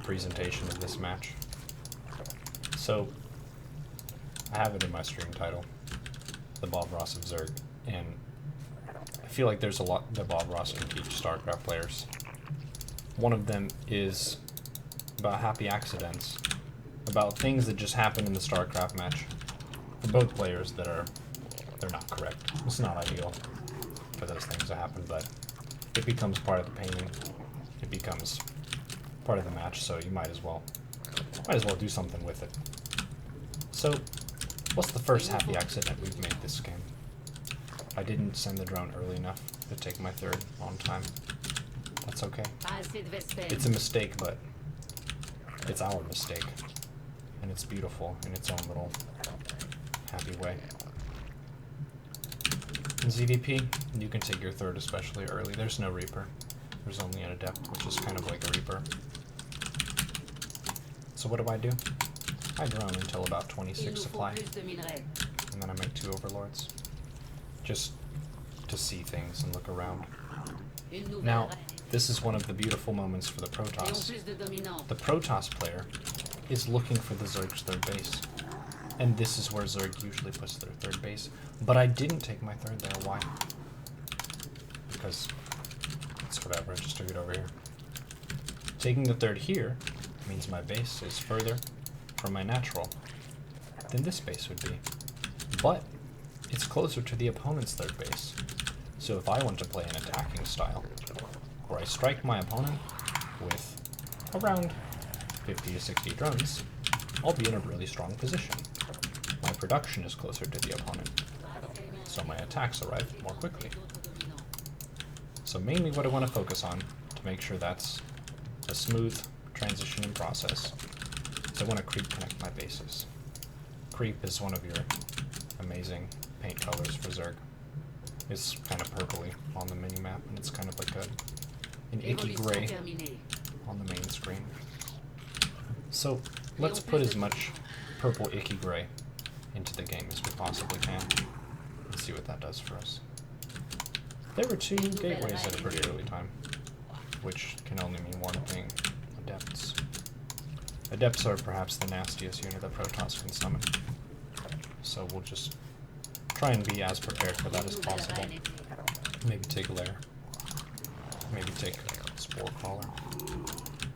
presentation of this match. So, I have it in my stream title, The Bob Ross of Zerg, and I feel like there's a lot that Bob Ross can teach StarCraft players. One of them is about happy accidents, about things that just happen in the StarCraft match for both players that they're not correct. It's not ideal for those things to happen, but it becomes part of the painting. It becomes part of the match, so you might as well do something with it. So, what's the first happy accident we've made this game? I didn't send the drone early enough to take my third on time. That's okay. It's a mistake, but it's our mistake. And it's beautiful in its own little happy way. In ZvP, you can take your third especially early. There's no Reaper. There's only an Adept, which is kind of like a Reaper. So what do? I drone until about 26 supply, and then I make 2 Overlords. Just to see things and look around. Now, this is one of the beautiful moments for the Protoss. The Protoss player is looking for the Zerg's third base. And this is where Zerg usually puts their third base. But I didn't take my third there. Why? Because it's whatever, I just took it over here. Taking the third here means my base is further from my natural than this base would be. But it's closer to the opponent's third base. So if I want to play an attacking style, where I strike my opponent with around 50 to 60 drones, I'll be in a really strong position. My production is closer to the opponent, so my attacks arrive more quickly. So mainly what I want to focus on to make sure that's a smooth transition and process is I want to creep connect my bases. Creep is one of your amazing paint colors for Zerg. It's kind of purpley on the mini-map, and it's kind of like an icky gray on the main screen. So let's put as much purple icky gray into the game as we possibly can and see what that does for us. There were 2 gateways at a pretty early time, which can only mean one thing: Adepts. Adepts are perhaps the nastiest unit that Protoss can summon, so we'll just try and be as prepared for that as possible. Maybe take a lair. Maybe take a Spore Crawler.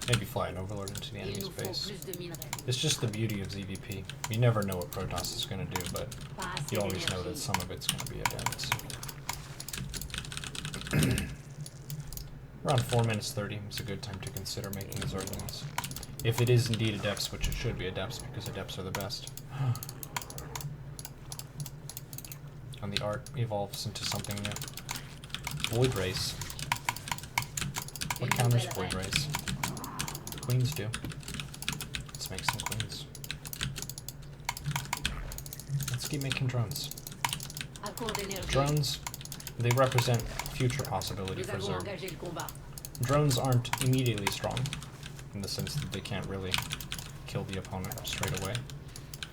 Maybe fly an Overlord into the enemy's base. It's just the beauty of ZvP. You never know what Protoss is going to do, but you always know that some of it's going to be Adepts. Around 4 minutes 30 is a good time to consider making Zerglings. If it is indeed Adepts, which it should be Adepts, because Adepts are the best. And the art evolves into something new. Void Race. What counters Void Race? Queens do. Let's make some queens. Let's keep making drones. Drones, they represent future possibility for Zerg. Drones aren't immediately strong, in the sense that they can't really kill the opponent straight away,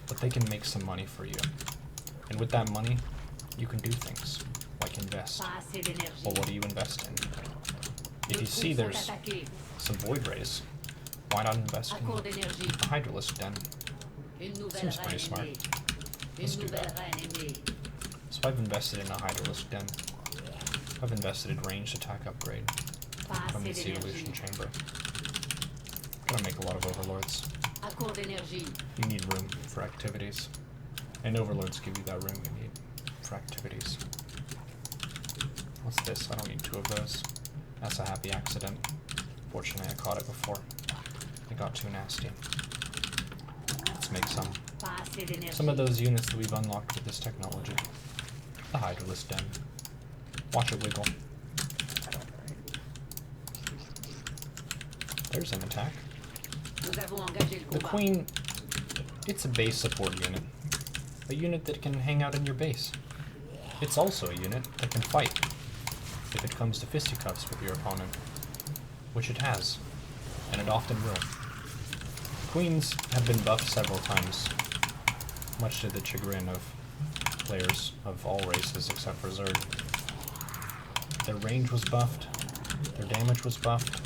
but they can make some money for you. And with that money, you can do things, like invest. Well, what do you invest in? If you see there's some Void Rays, why not invest in a Hydralisk Den? Seems pretty smart. Let's do that. So I've invested in a Hydralisk Den. I've invested in ranged attack upgrade from the Evolution Chamber. Gonna make a lot of Overlords. You need room for activities, and Overlords give you that room you need for activities. What's this? I don't need 2 of those. That's a happy accident. Fortunately, I caught it before it got too nasty. Let's make some of those units that we've unlocked with this technology. The Hydralisk Den. Watch it wiggle. There's an attack. The Queen, it's a base support unit. A unit that can hang out in your base. It's also a unit that can fight if it comes to fisticuffs with your opponent, which it has, and it often will. Queens have been buffed several times, much to the chagrin of players of all races except for Zerg. Their range was buffed, their damage was buffed,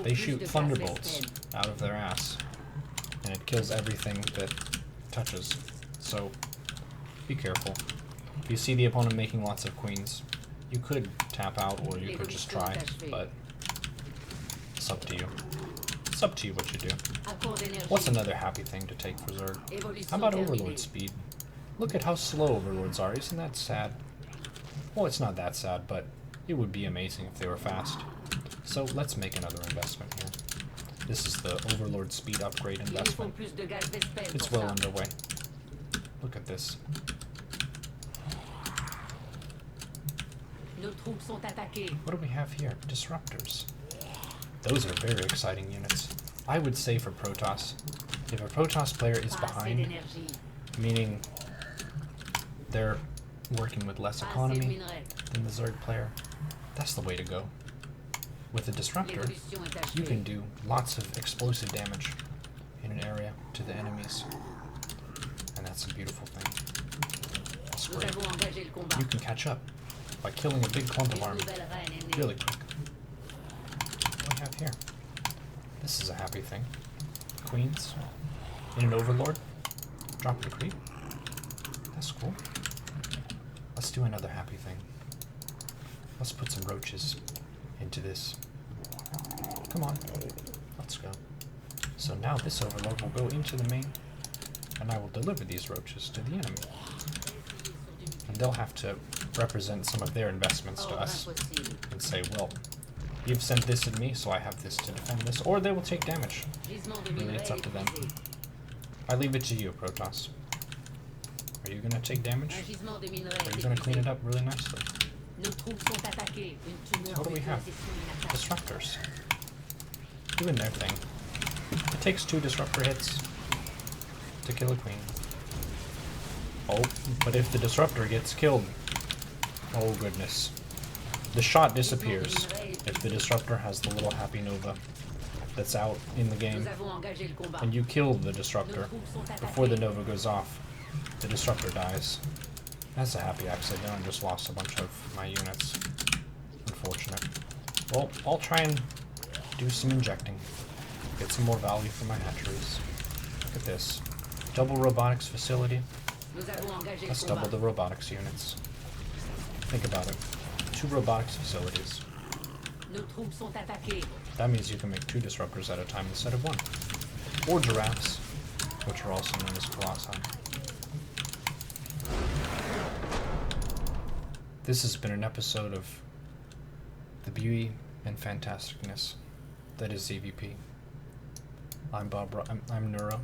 They shoot thunderbolts out of their ass, and it kills everything that touches. So, be careful. If you see the opponent making lots of queens, you could tap out or you could just try, but it's up to you. It's up to you what you do. What's another happy thing to take for Zerg? How about Overlord speed? Look at how slow Overlords are, isn't that sad? Well, it's not that sad, but it would be amazing if they were fast. So let's make another investment here. This is the Overlord speed upgrade investment. It's well underway. Look at this. What do we have here? Disruptors. Those are very exciting units. I would say for Protoss, if a Protoss player is behind, meaning they're working with less economy than the Zerg player, that's the way to go. With a Disruptor, you can do lots of explosive damage in an area to the enemies. And that's a beautiful thing. That's great. You can catch up by killing a big clump of army really quick. What do we have here? This is a happy thing. Queens in an Overlord. Drop the creep. That's cool. Let's do another happy thing. Let's put some roaches into this. Come on. Let's go. So now this Overlord will go into the main, and I will deliver these roaches to the enemy. And they'll have to represent some of their investments to us and say, well, you've sent this at me, so I have this to defend this. Or they will take damage. Really, it's up to them. I leave it to you, Protoss. Are you going to take damage? Or are you going to clean it up really nicely? So what do we have? Disruptors. Doing their thing. It takes 2 disruptor hits to kill a queen. Oh, but if the disruptor gets killed, oh goodness. The shot disappears if the disruptor has the little happy nova that's out in the game, and you kill the disruptor before the nova goes off. The disruptor dies. That's a happy accident. I just lost a bunch of my units. Unfortunate. Well, I'll try and do some injecting. Get some more value for my hatcheries. Look at this. Double robotics facility. Let's double the robotics units. Think about it. 2 robotics facilities. That means you can make 2 disruptors at a time instead of 1. Or giraffes, which are also known as colossi. This has been an episode of the beauty and fantasticness that is ZvP. I'm Bob. I'm Neuro,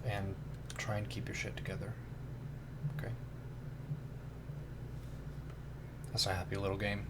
and try and keep your shit together. Okay. That's a happy little game.